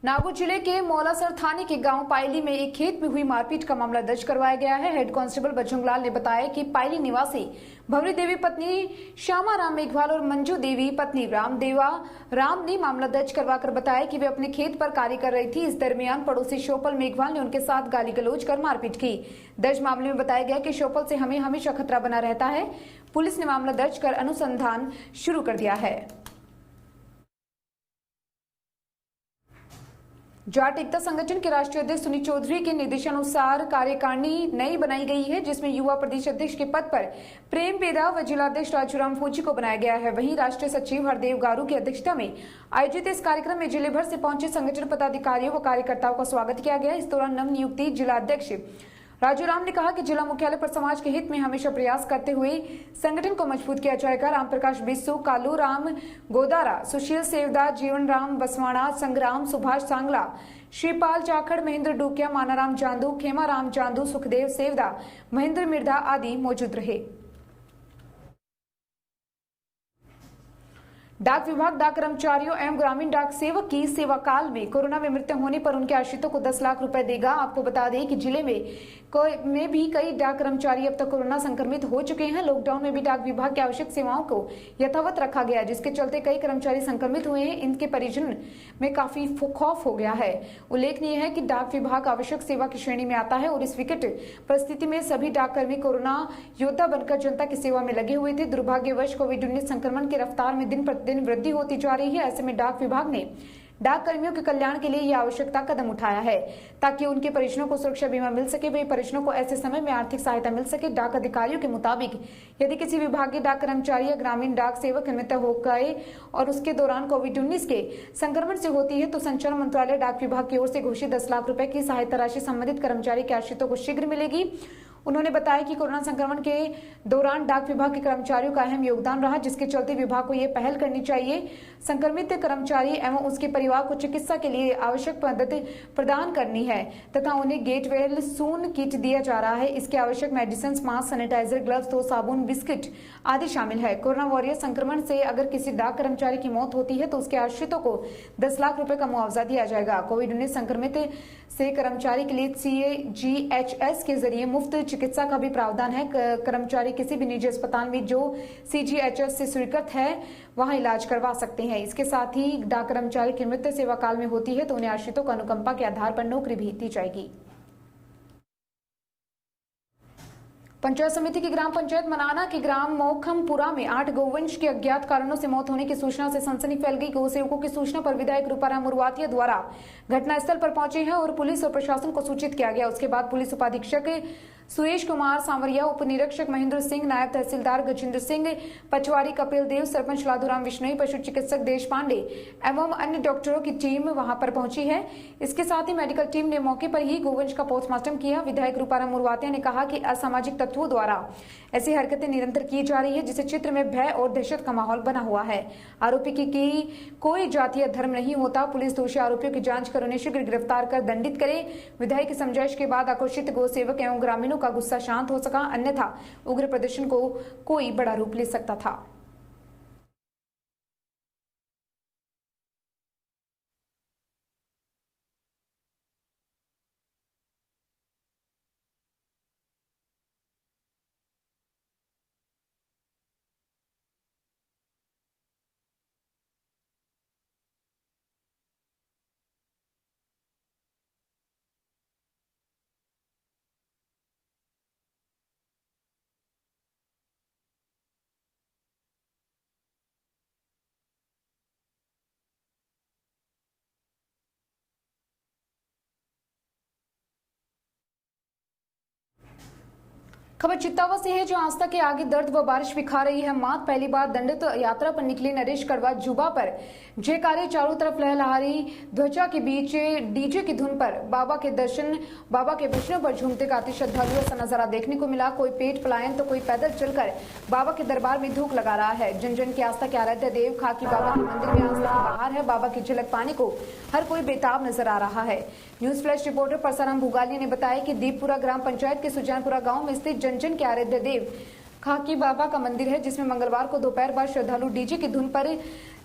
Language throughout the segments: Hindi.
नागौर जिले के मौलासर थाने के गांव पायली में एक खेत में हुई मारपीट का मामला दर्ज करवाया गया है। हेड कांस्टेबल बजरंगलाल ने बताया कि पायली निवासी भवरी देवी पत्नी श्यामा राम मेघवाल और मंजू देवी पत्नी रामदेवा राम ने मामला दर्ज करवाकर बताया कि वे अपने खेत पर कार्य कर रही थी। इस दरमियान पड़ोसी शोपल मेघवाल ने उनके साथ गाली गलौज कर मारपीट की। दर्ज मामले में बताया गया कि शोपल से हमें हमेशा खतरा बना रहता है। पुलिस ने मामला दर्ज कर अनुसंधान शुरू कर दिया है। जाट एकता संगठन के राष्ट्रीय अध्यक्ष सुनील चौधरी के निर्देशानुसार कार्यकारिणी नई बनाई गई है, जिसमें युवा प्रदेश अध्यक्ष के पद पर प्रेम पेदा व जिलाध्यक्ष राजूराम फौजी को बनाया गया है। वहीं राष्ट्रीय सचिव हरदेव गारू की अध्यक्षता में आयोजित इस कार्यक्रम में जिले भर से पहुंचे संगठन पदाधिकारियों व कार्यकर्ताओं का स्वागत किया गया। इस दौरान नवनियुक्त जिलाध्यक्ष राजूराम ने कहा कि जिला मुख्यालय पर समाज के हित में हमेशा प्रयास करते हुए संगठन को मजबूत किया जाएगा। राम प्रकाश बिस्सू, कालू राम गोदारा, सुशील सेवदा, जीवन राम बसवाड़ा, संग्राम, सुभाष सांगला, श्रीपाल चाखड़, महेंद्र डूकिया, मानाराम जांदू, खेमा राम जांदू, सुखदेव सेवदा, महेंद्र मिर्धा आदि मौजूद रहे। डाक विभाग डाक कर्मचारियों एवं ग्रामीण डाक सेवक की सेवा काल में कोरोना में मृत्यु होने पर उनके आश्रितों को 10 लाख रुपए देगा। आपको बता दें कि जिले में भी कई डाक कर्मचारी अब तक कोरोना संक्रमित हो चुके हैं। लॉकडाउन में भी डाक विभाग की आवश्यक सेवाओं को यथावत रखा गया, जिसके चलते कई कर्मचारी संक्रमित हुए हैं। इनके परिजन में काफी खौफ हो गया है। उल्लेखनीय है कि डाक विभाग आवश्यक सेवा की श्रेणी में आता है और इस विकट परिस्थिति में सभी डाककर्मी कोरोना योद्धा बनकर जनता की सेवा में लगे हुए थे। दुर्भाग्यवश कोविड-19 संक्रमण की रफ्तार में दिन प्रतिदिन वृद्धि होती जा रही है। ऐसे में डाक विभाग ने डाक कर्मियों के कल्याण के लिए यह आवश्यकता कदम उठाया है ताकि उनके परिजनों को सुरक्षा बीमा मिल सके, वे परिजनों को ऐसे समय में आर्थिक सहायता मिल सके। डाक अधिकारियों के मुताबिक यदि किसी विभागीय डाक कर्मचारी या ग्रामीण डाक सेवक मृत्यु हो गए और उसके दौरान कोविड-19 के संक्रमण से होती है तो संचार मंत्रालय डाक विभाग की ओर से घोषित 10 लाख रुपए की सहायता राशि संबंधित कर्मचारी के आश्रितों को शीघ्र मिलेगी। उन्होंने बताया कि कोरोना संक्रमण के दौरान डाक विभाग के कर्मचारियों का अहम योगदान रहा, जिसके चलते विभाग को यह पहल करनी चाहिए। संक्रमित कर्मचारी एवं उसके परिवार को चिकित्सा के लिए आवश्यक मदद प्रदान करनी है तथा उन्हें गेट वेल सून किट दिया जा रहा है। इसके आवश्यक मेडिसिन, मास्क, सैनिटाइजर, ग्लव्स, तो साबुन, बिस्किट आदि शामिल है। कोरोना वॉरियर संक्रमण से अगर किसी डाक कर्मचारी की मौत होती है तो उसके आश्रितों को 10 लाख रुपए का मुआवजा दिया जाएगा। कोविड-19 संक्रमित से कर्मचारी के लिए CGHS के जरिए मुफ्त चिकित्सा का भी प्रावधान है। कर्मचारी किसी भी निजी अस्पताल में जो CGHS से स्वीकृत है वहां इलाज करवा सकते हैं। इसके साथ ही डाक कर्मचारी की मृत्यु सेवा काल में होती है तो उन्हें आश्रितों को अनुकंपा के आधार पर नौकरी भी दी जाएगी। पंचायत समिति की ग्राम पंचायत मनाना के ग्राम मोखमपुरा में 8 गौवंश की अज्ञात कारणों से मौत होने की सूचना से सनसनी फैल गई। गौसेवकों की सूचना पर विधायक रूपाराम मुरवातिया द्वारा घटनास्थल पर पहुंचे हैं और पुलिस और प्रशासन को सूचित किया गया। उसके बाद पुलिस उपाधीक्षक सुरेश कुमार सांवरिया, उप निरीक्षक महेंद्र सिंह, नायब तहसीलदार गजेंद्र सिंह, पचवारी कपिल देव, सरपंच लाधूराम विश्नोई, पशु चिकित्सक देश पांडे एवं अन्य डॉक्टरों की टीम वहां पर पहुंची है। इसके साथ ही मेडिकल टीम ने मौके पर ही गौवंश का पोस्टमार्टम किया। विधायक रूपाराम मुरवातिया ने कहा कि असामाजिक तत्वों द्वारा ऐसी हरकतें निरंतर की जा रही है, जिससे क्षेत्र में भय और दहशत का माहौल बना हुआ है। आरोपी की कोई जाति या धर्म नहीं होता। पुलिस दोषी आरोपियों की जांच कर उन्हें शीघ्र गिरफ्तार कर दंडित करे। विधायक की समझाइश के बाद आक्रोशित गौसेवक एवं ग्रामीणों का गुस्सा शांत हो सका, अन्यथा उग्र प्रदर्शन को कोई बड़ा रूप ले सकता था। खबर चित्तावा से है, जो आस्था के आगे दर्द व बारिश भी खा रही है मात। पहली बार दंडित यात्रा पर निकले नरेश करवा जुबा पर जयकारे, चारों तरफ लहलहारी ध्वजा के बीच डीजे की धुन पर बाबा के वचनों पर झूमते गाते श्रद्धालुओं का नजारा देखने को मिला। कोई पेट पलायन तो कोई पैदल चलकर बाबा के दरबार में धूप लगा रहा है। जन जन की आस्था के आराध्य देव खाकी बाबा के मंदिर में आस्था की बहार है। बाबा की झलक पाने को हर कोई बेताब नजर आ रहा है। न्यूज फ्लैश रिपोर्टर परसाराम भुगाली ने बताया कि दीपपुरा ग्राम पंचायत के सुजानपुरा गांव में स्थित जन के आराध्य देव खाकी बाबा का मंदिर है, जिसमें मंगलवार को दोपहर बाद श्रद्धालु डीजे की धुन पर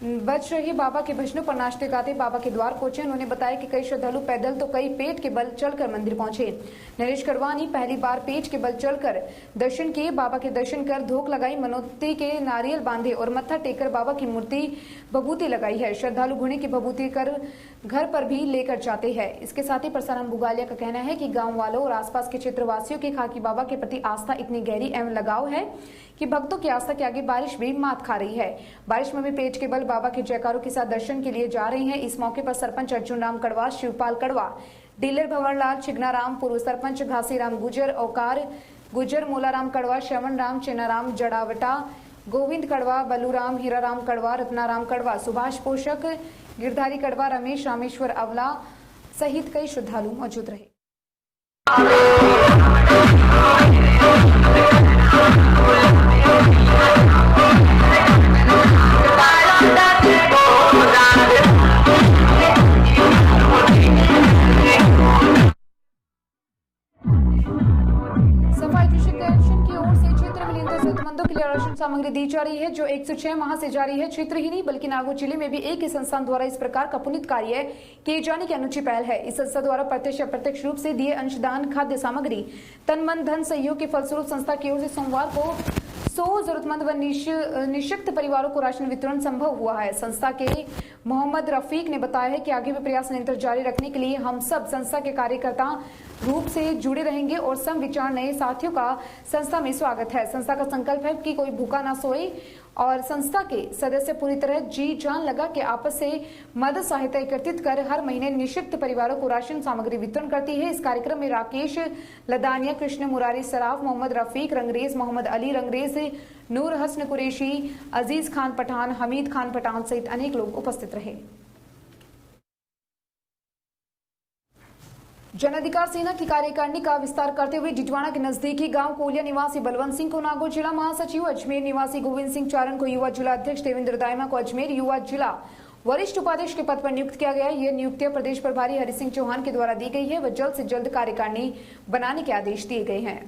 बच रहे बाबा के भजनों पर नाचते गाते बाबा के द्वार पहुंचे। उन्होंने बताया कि कई श्रद्धालु पैदल तो कई पेट के बल चलकर मंदिर पहुंचे। नरेश करवानी पहली बार पेट के बल चलकर दर्शन किए। बाबा के दर्शन कर धोख लगाई, मनोती के नारियल बांधे और मत्था टेककर बाबा की मूर्ति भभूति लगाई है। श्रद्धालु घुने की भभूति कर घर पर भी लेकर जाते हैं। इसके साथ ही परसाराम बुगालिया का कहना है कि गाँव वालों और आसपास के क्षेत्रवासियों की खाकी बाबा के प्रति आस्था इतनी गहरी एवं लगाव है कि भक्तों की आस्था के आगे बारिश भी मात खा रही है। बारिश में भी पेट के बल बाबा के जयकारों के साथ दर्शन के लिए जा रहे हैं। इस मौके पर सरपंच अर्जुन राम कड़वा, शिवपाल कड़वा, डीलर भंवरलाल चिगनाराम, पूर्व सरपंच घासीराम गुजर, औकार गुजर, मोलाराम कड़वा, श्रवण राम, चेनाराम जड़ावटा, गोविंद कड़वा, बलूराम, हीराराम कड़वा, रत्नाराम कड़वा, सुभाष पोषक, गिरधारी कड़वा, रमेश, रामेश्वर अवला सहित कई श्रद्धालु मौजूद रहे। राशन सामग्री दी जा रही है जो 106 माह से जारी है। क्षेत्र ही नहीं बल्कि नागौर जिले में भी एक ही संस्थान द्वारा इस प्रकार का पुनीत कार्य किए जाने की अनूठी पहल है। इस संस्था द्वारा प्रत्यक्ष अप्रत्यक्ष रूप से दिए अंशदान, खाद्य सामग्री, तन मन धन सहयोग के फलस्वरूप संस्था की ओर से सोमवार को 100 जरूरतमंद व निःशक्त परिवारों को राशन वितरण संभव हुआ है। संस्था के मोहम्मद रफीक ने बताया है कि आगे भी प्रयास निरंतर जारी रखने के लिए हम सब संस्था के कार्यकर्ता रूप से जुड़े रहेंगे और सम विचार नए साथियों का संस्था में स्वागत है। संस्था का संकल्प है कि कोई भूखा ना सोए और संस्था के सदस्य पूरी तरह जी जान लगा के आपस से मदद सहायता एकत्रित कर हर महीने निःशक्त परिवारों को राशन सामग्री वितरण करती है। इस कार्यक्रम में राकेश लदानिया, कृष्ण मुरारी सराफ, मोहम्मद रफीक रंगरेज, मोहम्मद अली रंगरेज, नूर हसन कुरैशी, अजीज खान पठान, हमीद खान पठान सहित अनेक लोग उपस्थित रहे। जन अधिकार सेना की कार्यकारिणी का विस्तार करते हुए डिडवाना के नजदीकी गांव कोलिया निवासी बलवंत सिंह को नागौर जिला महासचिव, अजमेर निवासी गोविंद सिंह चारण को युवा जिला अध्यक्ष, देवेंद्र दायमा को अजमेर युवा जिला वरिष्ठ उपाध्यक्ष के पद पर नियुक्त किया गया। ये नियुक्तियां प्रदेश प्रभारी हरि सिंह चौहान के द्वारा दी गई है व जल्द से जल्द कार्यकारिणी बनाने के आदेश दिए गए हैं।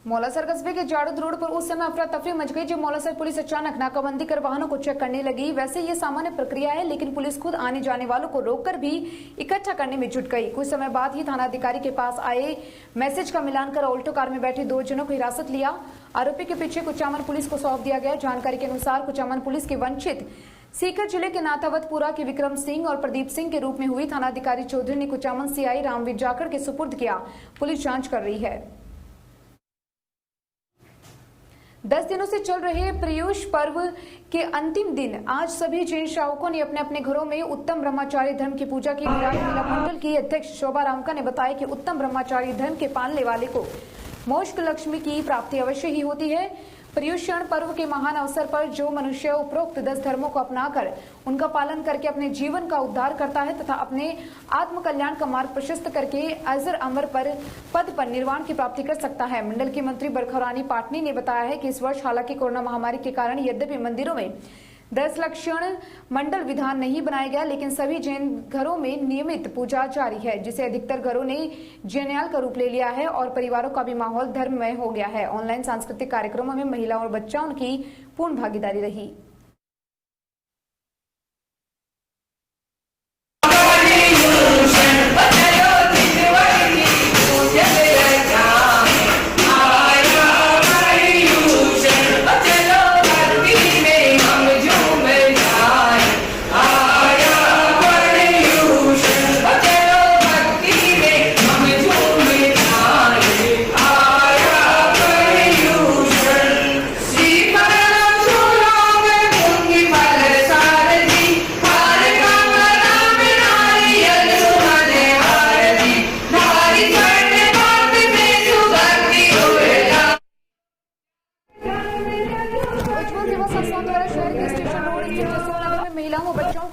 मौलासर कस्बे के जाड़ूद रोड पर उस समय अफरा तफरी मच गई जब मौलासर पुलिस अचानक नाकाबंदी कर वाहनों को चेक करने लगी। वैसे ये सामान्य प्रक्रिया है, लेकिन पुलिस खुद आने जाने वालों को रोककर भी इकट्ठा करने में जुट गई। कुछ समय बाद ही थाना अधिकारी के पास आए मैसेज का मिलान कर ऑल्टो कार में बैठे 2 जनों को हिरासत लिया। आरोपी के पीछे कुचामन पुलिस को सौंप दिया गया। जानकारी के अनुसार कुचामन पुलिस के वंचित सीकर जिले के नाथावतपुरा के विक्रम सिंह और प्रदीप सिंह के रूप में हुई। थाना अधिकारी चौधरी ने कुचामन सीआई रामवीर जाखड़ के सुपुर्द किया। पुलिस जांच कर रही है। 10 दिनों से चल रहे प्रयूष पर्व के अंतिम दिन आज सभी जैन श्रावकों ने अपने अपने घरों में उत्तम ब्रह्मचारी धर्म की पूजा की। निराली मेला मंडल की अध्यक्ष शोभा रामका ने बताया कि उत्तम ब्रह्मचारी धर्म के पालने वाले को मोक्ष लक्ष्मी की प्राप्ति अवश्य ही होती है। पर्युषण पर्व के महान अवसर पर जो मनुष्य उपरोक्त 10 धर्मों को अपनाकर उनका पालन करके अपने जीवन का उद्धार करता है तथा अपने आत्म कल्याण का मार्ग प्रशस्त करके अजर अमर पर पद पर निर्वाण की प्राप्ति कर सकता है। मंडल की मंत्री बरखरानी पाटनी ने बताया है कि इस वर्ष हालांकि कोरोना महामारी के कारण यद्यपि मंदिरों में 10 लक्षण मंडल विधान नहीं बनाया गया, लेकिन सभी जैन घरों में नियमित पूजा जारी है, जिसे अधिकतर घरों ने जैनयाल का रूप ले लिया है और परिवारों का भी माहौल धर्ममय हो गया है। ऑनलाइन सांस्कृतिक कार्यक्रमों में महिलाओं और बच्चों की पूर्ण भागीदारी रही।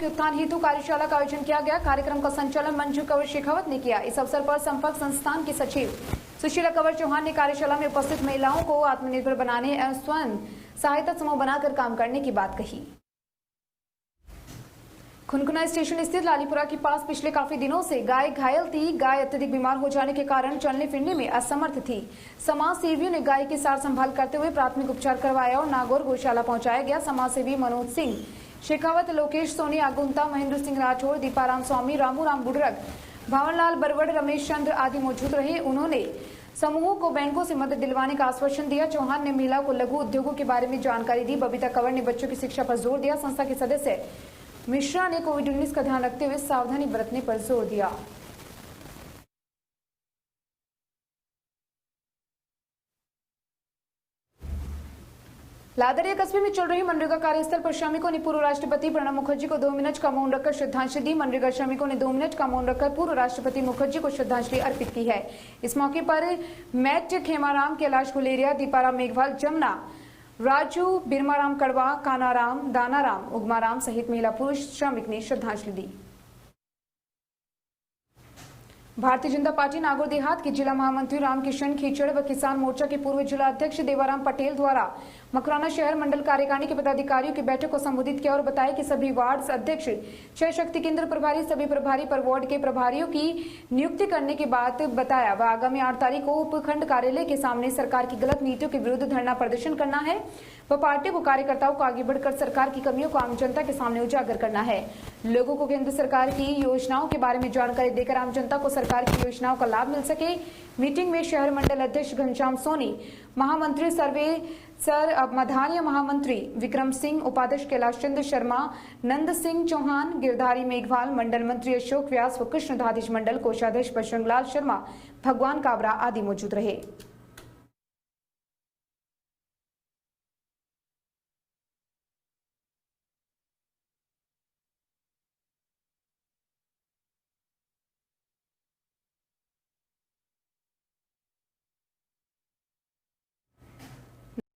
उत्थान हेतु कार्यशाला का आयोजन किया गया। कार्यक्रम का संचालन मंजू कंवर शेखावत ने किया। इस अवसर पर संपर्क संस्थान के सचिव सुशीला कंवर चौहान ने कार्यशाला में उपस्थित महिलाओं को आत्मनिर्भर बनाने एवं स्वयं सहायता समूह बनाकर काम करने की बात कही। खुनखुना स्टेशन स्थित लालीपुरा के पास पिछले काफी दिनों से गाय घायल थी। गाय अत्यधिक बीमार हो जाने के कारण चलने फिरने में असमर्थ थी। समाज सेवियों ने गाय की सार संभाल करते हुए प्राथमिक उपचार करवाया और नागौर गौशाला पहुंचाया गया। समाज सेवी मनोज सिंह शेखावत, लोकेश सोनी आगुंता, महेंद्र सिंह राठौर, दीपाराम स्वामी, रामू राम बुडरक, भावनलाल बरवड़, रमेश चंद्र आदि मौजूद रहे। उन्होंने समूह को बैंकों से मदद दिलवाने का आश्वासन दिया। चौहान ने महिला को लघु उद्योगों के बारे में जानकारी दी। बबीता कंवर ने बच्चों की शिक्षा पर जोर दिया। संस्था के सदस्य मिश्रा ने कोविड-19 का ध्यान रखते हुए सावधानी बरतने पर जोर दिया। लादरिया कस्बे में चल रही मनरेगा कार्यस्थल पर श्रमिकों ने पूर्व राष्ट्रपति प्रणब मुखर्जी को 2 मिनट का मौन रखकर श्रद्धांजलि दी। मनरेगा श्रमिकों ने 2 मिनट का मौन रखकर पूर्व राष्ट्रपति मुखर्जी को श्रद्धांजलि अर्पित की है। इस मौके पर मैट खेमाराम, कैलाश गुलेरिया, दीपाराम मेघवाल, जमुना, राजू, बिरमाराम कड़वा, कानाराम, दानाराम, उगमाराम सहित महिला पुरुष श्रमिक ने श्रद्धांजलि दी। भारतीय जनता पार्टी नागौर देहात के जिला महामंत्री रामकिशन खीचड़ व किसान मोर्चा के पूर्व जिला अध्यक्ष देवाराम पटेल द्वारा मकराना शहर मंडल कार्यकारिणी के पदाधिकारियों की बैठक को संबोधित किया और बताया कि सभी वार्ड अध्यक्ष, 6 शक्ति केंद्र प्रभारी, सभी प्रभारी पर वार्ड के प्रभारियों की नियुक्ति करने की बात बताया। वह आगामी 8 तारीख को उपखंड कार्यालय के सामने सरकार की गलत नीतियों के विरुद्ध धरना प्रदर्शन करना है। वह पार्टी को कार्यकर्ताओं को आगे बढ़कर सरकार की कमियों को आम जनता के सामने उजागर करना है। लोगों को केंद्र सरकार की योजनाओं के बारे में जानकारी देकर आम जनता को सरकार की योजनाओं का लाभ मिल सके। मीटिंग में शहर मंडल अध्यक्ष घनश्याम सोनी, महामंत्री सर्वे सर मधानिया, महामंत्री विक्रम सिंह, उपाध्यक्ष कैलाश चंद्र शर्मा, नंद सिंह चौहान, गिरधारी मेघवाल, मंडल मंत्री अशोक व्यास व कृष्ण धादिश मंडल कोषाध्यक्ष बजरंग लाल शर्मा, भगवान काबरा आदि मौजूद रहे।